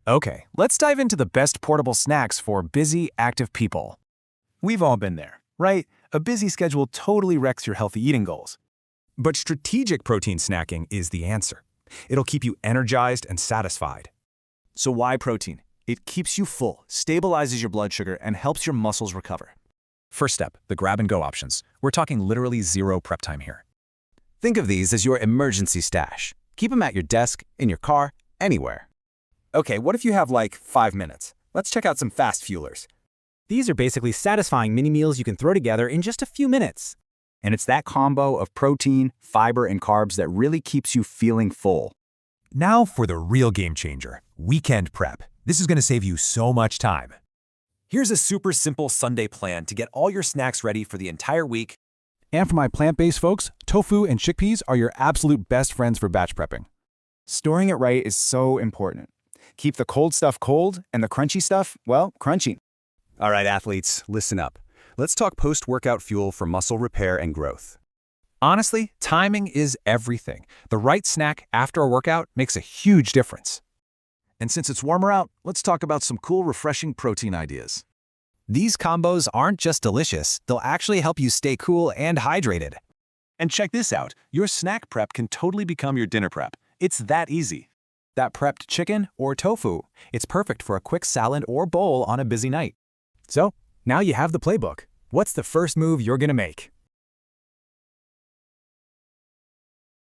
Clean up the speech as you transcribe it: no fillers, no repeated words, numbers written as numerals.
Okay, let's dive into the best portable snacks for busy, active people. We've all been there, right? A busy schedule totally wrecks your healthy eating goals. But strategic protein snacking is the answer. It'll keep you energized and satisfied. So why protein? It keeps you full, stabilizes your blood sugar, and helps your muscles recover. First step, the grab-and-go options. We're talking literally zero prep time here. Think of these as your emergency stash. Keep them at your desk, in your car, anywhere. Okay, what if you have like 5 minutes? Let's check out some fast fuelers. These are basically satisfying mini meals you can throw together in just a few minutes. And it's that combo of protein, fiber, and carbs that really keeps you feeling full. Now for the real game changer, weekend prep. This is going to save you so much time. Here's a super simple Sunday plan to get all your snacks ready for the entire week. And for my plant-based folks, tofu and chickpeas are your absolute best friends for batch prepping. Storing it right is so important. Keep the cold stuff cold and the crunchy stuff, well, crunchy. All right, athletes, listen up. Let's talk post-workout fuel for muscle repair and growth. Honestly, timing is everything. The right snack after a workout makes a huge difference. And since it's warmer out, let's talk about some cool, refreshing protein ideas. These combos aren't just delicious, they'll actually help you stay cool and hydrated. And check this out, your snack prep can totally become your dinner prep. It's that easy. That prepped chicken or tofu, it's perfect for a quick salad or bowl on a busy night. So, now you have the playbook. What's the first move you're gonna make?